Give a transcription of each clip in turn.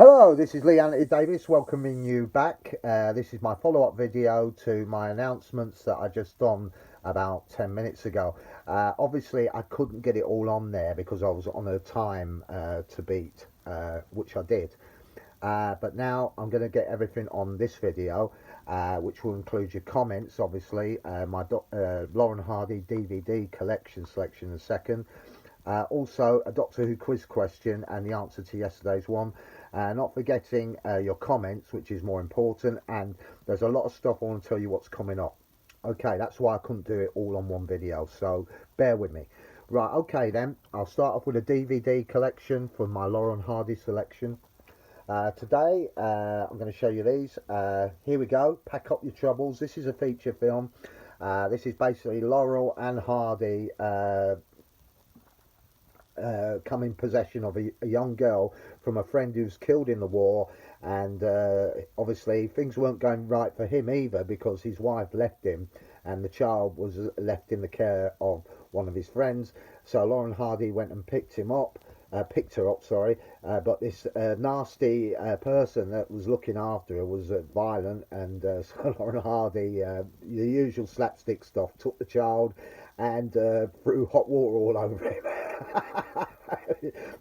Hello, this is Lee Davis welcoming you back. This is my follow-up video to my announcements that I just done about 10 minutes ago. Obviously, I couldn't get it all on there because I was on a time to beat, which I did. But now I'm going to get everything on this video, which will include your comments, obviously, my Laurel and Hardy DVD collection selection in a second. Also, a Doctor Who quiz question and the answer to yesterday's one. Not forgetting your comments, which is more important. And there's a lot of stuff I want to tell you what's coming up. Okay, that's why I couldn't do it all on one video, so bear with me. Right, okay then, I'll start off with a DVD collection from my Laurel and Hardy selection. Today, I'm going to show you these. Here we go, Pack Up Your Troubles. This is a feature film. This is basically Laurel and Hardy come in possession of a young girl from a friend who's killed in the war, and obviously things weren't going right for him either because his wife left him and the child was left in the care of one of his friends. So Lauren Hardy went and picked her up, sorry, but this nasty person that was looking after her was violent, and so Lauren Hardy, the usual slapstick stuff, took the child and threw hot water all over him.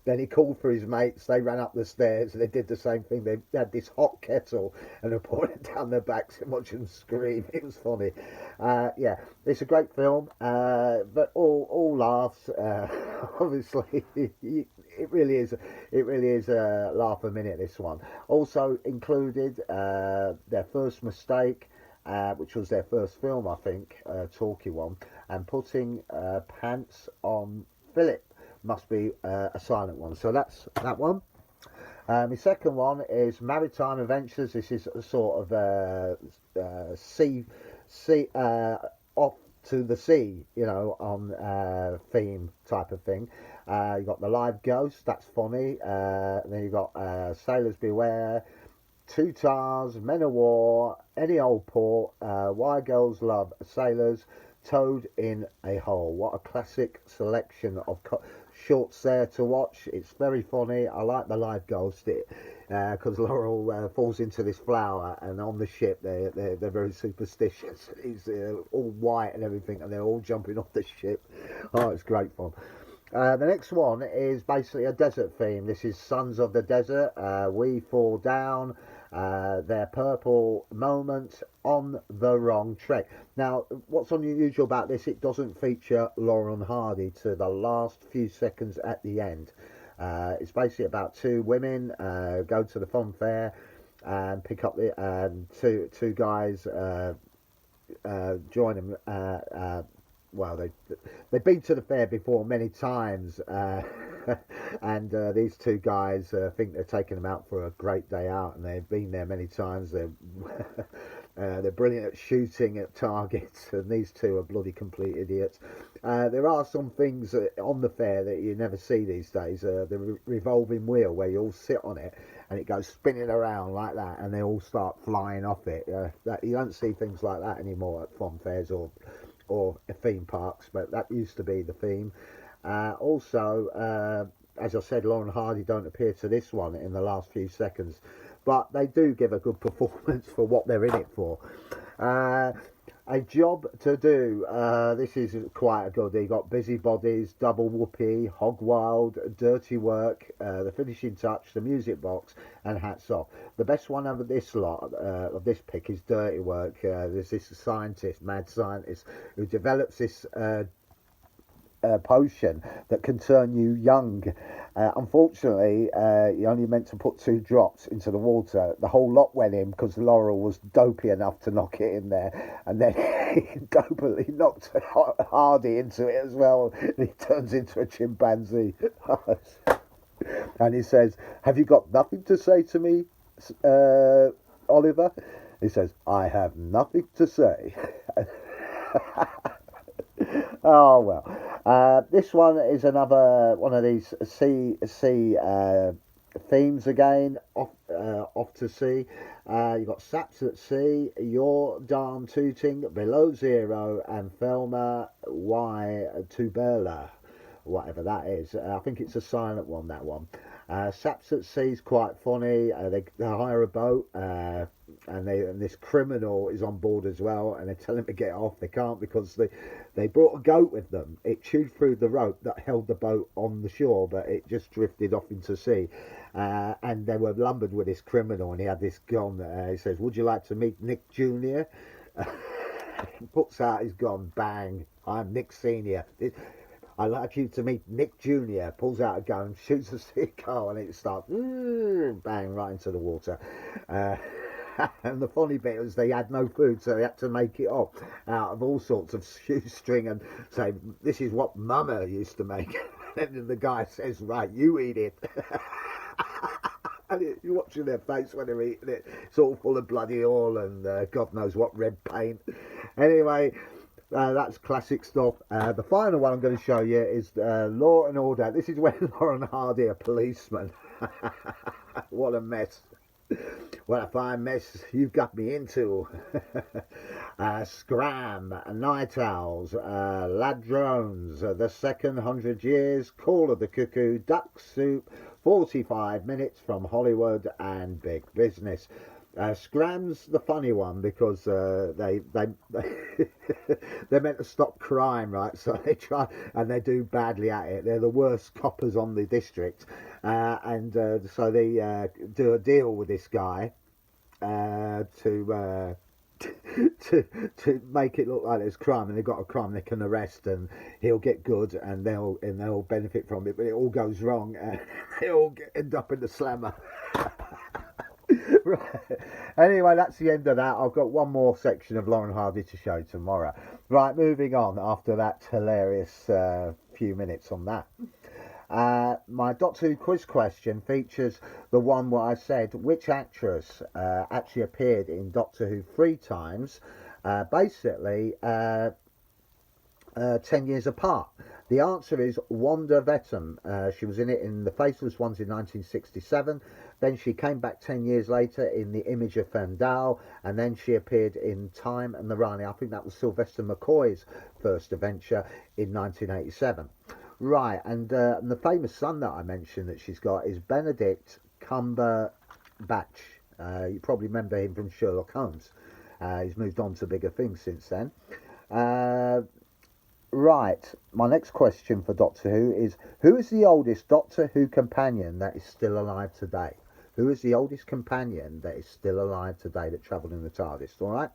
Then he called for his mates. They ran up the stairs and they did the same thing. They had this hot kettle and they poured it down their backs and watched them scream. It was funny. Yeah, it's a great film, but all laughs. Obviously, it really is. It really is a laugh a minute. This one also included their first mistake. Which was their first film, I think, talkie one, and putting pants on Philip. Must be a silent one. So that's that one. My second one is Maritime Adventures. This is a sort of sea off to the sea, you know, on theme type of thing. You got the live ghost. That's funny. Then you got Sailors Beware. Two Tars, Men of War, Any Old Port, Why Girls Love Sailors, Toad in a Hole. What a classic selection of shorts there to watch. It's very funny. I like the live ghost because Laurel falls into this flower, and on the ship they're very superstitious. He's all white and everything, and they're all jumping off the ship. Oh, it's great fun. The next one is basically a desert theme. This is Sons of the Desert, We Fall Down, Their Purple Moment, On the Wrong Trek. Now, what's unusual about this, it doesn't feature Laurel and Hardy to the last few seconds at the end. It's basically about two women go to the fun fair and pick up the two guys join them. Well, they've been to the fair before many times, and these two guys think they're taking them out for a great day out, and they've been there many times. They're brilliant at shooting at targets, and these two are bloody complete idiots. There are some things on the fair that you never see these days. The revolving wheel where you all sit on it and it goes spinning around like that, and they all start flying off it. You don't see things like that anymore at fun fairs or theme parks, but that used to be the theme. Also, as I said, Lauren Hardy don't appear to this one in the last few seconds, but they do give a good performance for what they're in it for. A Job to Do. This is quite a good. You got Busybodies, Double Whoopee, Hog Wild, Dirty Work, The Finishing Touch, The Music Box, and Hats Off. The best one of this lot, of this pick, is Dirty Work. There's this scientist, mad scientist, who develops this potion that can turn you young. Unfortunately, you only meant to put 2 drops into the water. The whole lot went in because Laurel was dopey enough to knock it in there, and then he dopily knocked Hardy into it as well. And he turns into a chimpanzee. And he says, "Have you got nothing to say to me, Oliver?" He says, "I have nothing to say." Oh well, this one is another one of these sea themes again. Off to sea. You got Saps at Sea, Your Darn Tooting, Below Zero, and Thelma Y Tubella, whatever that is. I think it's a silent one. That one. Saps at Sea is quite funny. They hire a boat, and this criminal is on board as well, and they tell him to get off. They can't because they brought a goat with them. It chewed through the rope that held the boat on the shore, but it just drifted off into sea. And they were lumbered with this criminal, and he had this gun. He says, "Would you like to meet Nick Jr.?" He puts out his gun, bang, "I'm Nick Sr. I'd like you to meet Nick Jr." Pulls out a gun, shoots a seagull, and it starts, bang, right into the water. And the funny bit was they had no food, so they had to make it up out of all sorts of shoestring and say, "This is what Mama used to make." And then the guy says, "Right, you eat it." And you're watching their face when they're eating it. It's all full of bloody oil and God knows what red paint. Anyway, that's classic stuff. The final one I'm going to show you is Law and Order. This is when Laurel and Hardy are policemen. What a mess. What a fine mess you've got me into. Scram, Night Owls, Ladrones, The Second 100 Years, Call of the Cuckoo, Duck Soup, 45 Minutes from Hollywood, and Big Business. Scram's the funny one because they they're meant to stop crime, right? So they try and they do badly at it. They're the worst coppers on the district, and so they do a deal with this guy to to make it look like there's crime, and they've got a crime they can arrest, and he'll get good, and they'll benefit from it. But it all goes wrong, and they all end up in the slammer. Right. Anyway, that's the end of that. I've got one more section of Laurel and Hardy to show tomorrow. Right, moving on after that hilarious few minutes on that. My Doctor Who quiz question features the one where I said which actress actually appeared in Doctor Who 3 times, basically 10 years apart. The answer is Wanda Vetum. She was in it in The Faceless Ones in 1967. Then she came back 10 years later in The Image of Fandal, and then she appeared in Time and the Rani. I think that was Sylvester McCoy's first adventure in 1987. Right, and the famous son that I mentioned that she's got is Benedict Cumberbatch. You probably remember him from Sherlock Holmes. He's moved on to bigger things since then. Right, my next question for Doctor Who is, who is the oldest Doctor Who companion that is still alive today? Who is the oldest companion that is still alive today that travelled in the TARDIS, all right?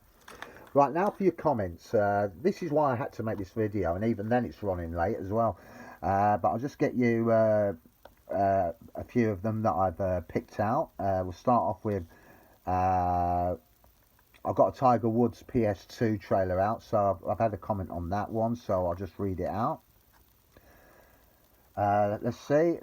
Right, now for your comments. This is why I had to make this video, and even then it's running late as well. But I'll just get you a few of them that I've picked out. We'll start off with... I've got a Tiger Woods PS2 trailer out, so I've had a comment on that one, so I'll just read it out. Let's see.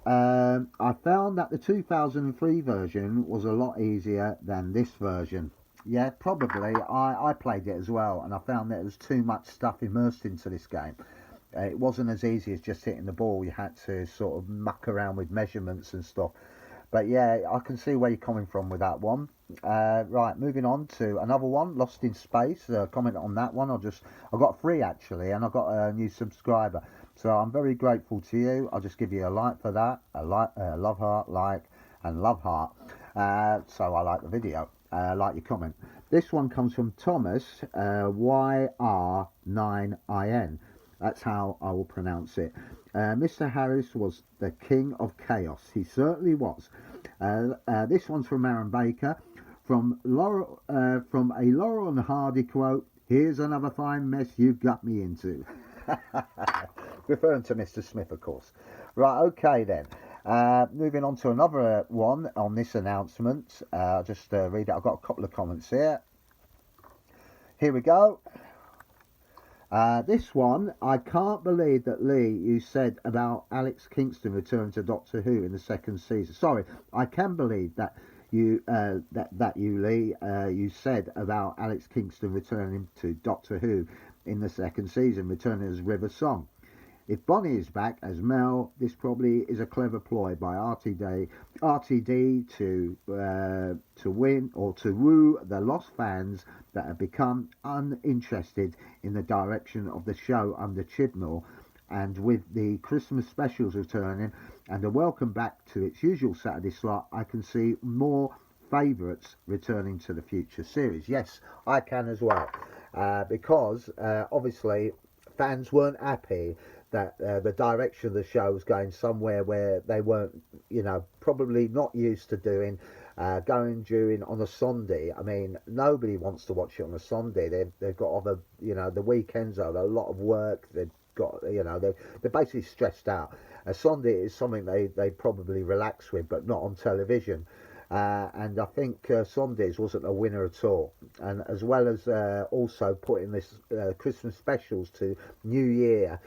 I found that the 2003 version was a lot easier than this version. Yeah, probably. I played it as well, and I found that there was too much stuff immersed into this game. It wasn't as easy as just hitting the ball. You had to sort of muck around with measurements and stuff. But yeah, I can see where you're coming from with that one. Right, moving on to another one, Lost in Space. Comment on that one. I've got 3 actually, and I've got a new subscriber. So I'm very grateful to you. I'll just give you a like for that, a like, love heart, like, and love heart. So I like the video. Like your comment. This one comes from Thomas YR9IN. That's how I will pronounce it. Mr. Harris was the king of chaos. He certainly was. This one's from Aaron Baker. From a Laurel and Hardy quote, "Here's another fine mess you've got me into." Referring to Mr. Smith, of course. Right, okay then. Moving on to another one on this announcement. I'll just read it. I've got a couple of comments here. Here we go. This one, I can't believe that Lee, you said about Alex Kingston returning to Doctor Who in the 2nd season. Sorry, I can believe that you Lee, you said about Alex Kingston returning to Doctor Who in the 2nd season, returning as River Song. If Bonnie is back as Mel, this probably is a clever ploy by RTD to win or to woo the lost fans that have become uninterested in the direction of the show under Chibnall and with the Christmas specials returning and a welcome back to its usual Saturday slot, I can see more favourites returning to the future series. Yes, I can as well, because obviously fans weren't happy that the direction of the show was going somewhere where they weren't, probably not used to doing. Going during on a Sunday, I mean, nobody wants to watch it on a Sunday. They've got other, the weekends are a lot of work. They've got, they're basically stressed out. A Sunday is something they probably relax with, but not on television. And I think Sundays wasn't a winner at all. And as well as also putting this Christmas specials to New Year,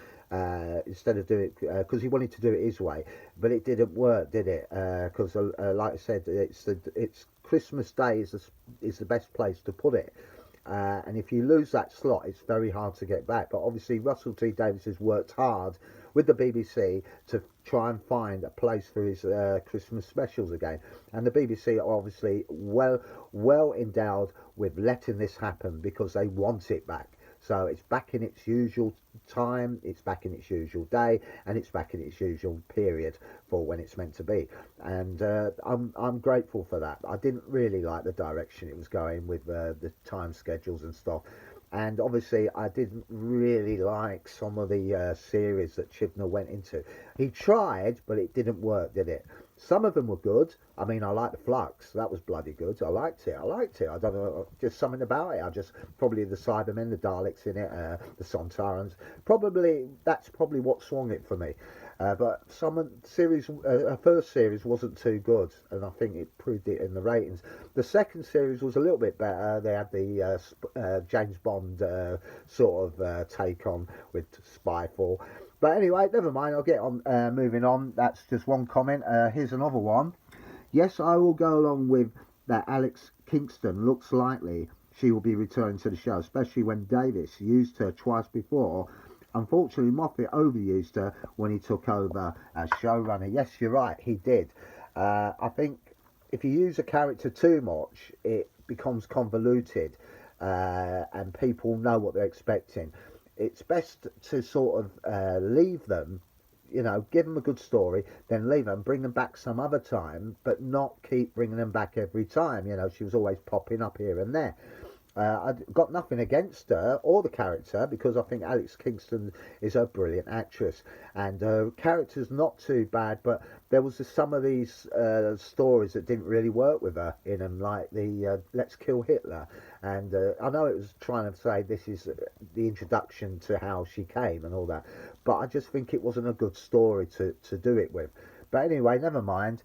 instead of doing it because he wanted to do it his way, but it didn't work, did it? Because like I said, it's Christmas Day is the best place to put it. And if you lose that slot, it's very hard to get back. But obviously, Russell T Davies has worked hard with the BBC to try and find a place for his Christmas specials again. And the BBC are obviously well endowed with letting this happen because they want it back. So it's back in its usual time, it's back in its usual day, and it's back in its usual period for when it's meant to be. And I'm grateful for that. I didn't really like the direction it was going with the time schedules and stuff. And obviously, I didn't really like some of the series that Chibnall went into. He tried, but it didn't work, did it? Some of them were good. I mean, I liked the Flux. That was bloody good. I liked it. I don't know, just something about it. Probably the Cybermen, the Daleks in it, the Sontarans. That's probably what swung it for me. But first series wasn't too good, and I think it proved it in the ratings. The second series was a little bit better. They had the James Bond sort of take on with Spyfall. But anyway, never mind. I'll get on moving on. That's just one comment. Here's another one. Yes, I will go along with that. Alex Kingston looks likely she will be returning to the show, especially when Davis used her twice before. Unfortunately, Moffat overused her when he took over as showrunner. Yes, you're right, he did. I think if you use a character too much, it becomes convoluted, and people know what they're expecting. It's best to sort of leave them, give them a good story, then leave them, bring them back some other time, but not keep bringing them back every time. She was always popping up here and there. I've got nothing against her or the character because I think Alex Kingston is a brilliant actress and her character's not too bad, but there was some of these stories that didn't really work with her in them, like the Let's Kill Hitler. And I know it was trying to say this is the introduction to how she came and all that, but I just think it wasn't a good story to do it with. But anyway, never mind.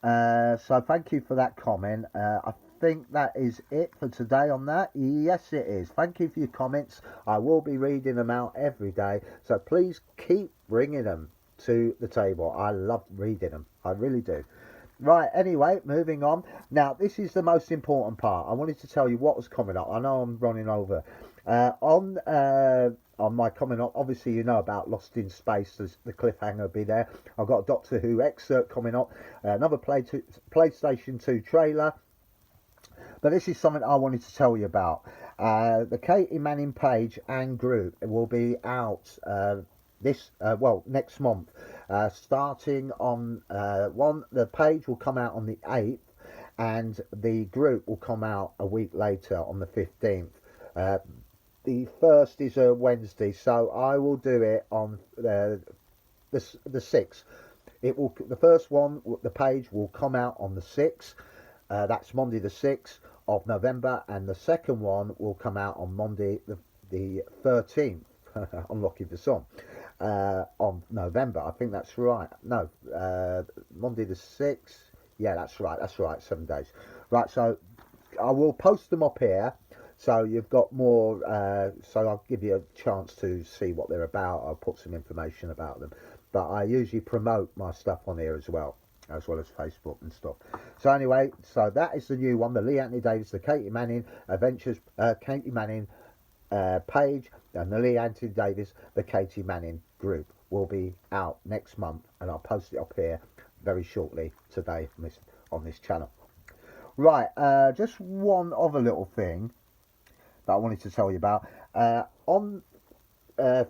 So thank you for that comment. I think that is it for today on that. Yes, it is. Thank you for your comments. I will be reading them out every day, so please keep bringing them to the table. I love reading them. I really do. Right, anyway, moving on. Now, this is the most important part. I wanted to tell you what was coming up. I know I'm running over. On my coming up, obviously you know about Lost in Space, the cliffhanger will be there. I've got a Doctor Who excerpt coming up, another PlayStation 2 trailer. But this is something I wanted to tell you about. The Katie Manning page and group will be out next month. Starting on the page will come out on the 8th, and the group will come out a week later on the 15th. The first is a Wednesday, so I will do it on the 6th. The first one, the page will come out on the 6th. That's Monday the 6th of November, and the second one will come out on Monday the 13th. Unlucky for some. On November, I think that's right. No, Monday the 6th. Yeah, that's right. 7 days. Right, so I will post them up here. So you've got more, so I'll give you a chance to see what they're about. I'll put some information about them. But I usually promote my stuff on here as well as Facebook and stuff. So anyway, so that is the new one, the Lee Anthony Davis, the Katie Manning Adventures, Katie Manning page, and the Lee Anthony Davis, the Katie Manning group will be out next month, and I'll post it up here very shortly today on this channel. Right, just one other little thing that I wanted to tell you about. On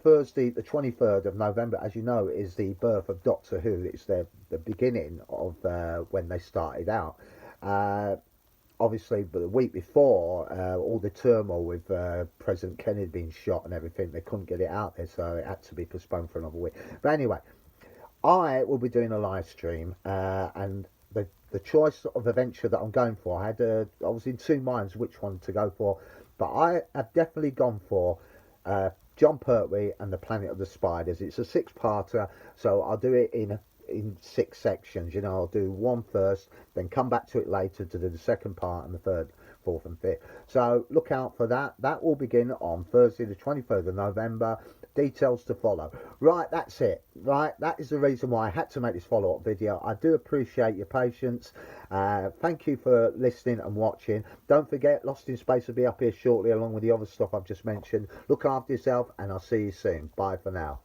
Thursday, the 23rd of November, as you know, is the birth of Doctor Who. It's the beginning of when they started out. Obviously, but the week before, all the turmoil with President Kennedy being shot and everything, they couldn't get it out there, so it had to be postponed for another week. But anyway, I will be doing a live stream, and the choice of adventure that I'm going for, I was in two minds which one to go for, but I have definitely gone for John Pertwee and the Planet of the Spiders. It's a six-parter, so I'll do it in six sections. You know, I'll do one first, then come back to it later to do the second part and the third, fourth and fifth. So look out for that. That will begin on Thursday the 23rd of November. Details to follow. Right, that's it. Right, that is the reason why I had to make this follow-up video. I do appreciate your patience. Thank you for listening and watching. Don't forget, Lost in Space will be up here shortly along with the other stuff I've just mentioned. Look after yourself and I'll see you soon. Bye for now.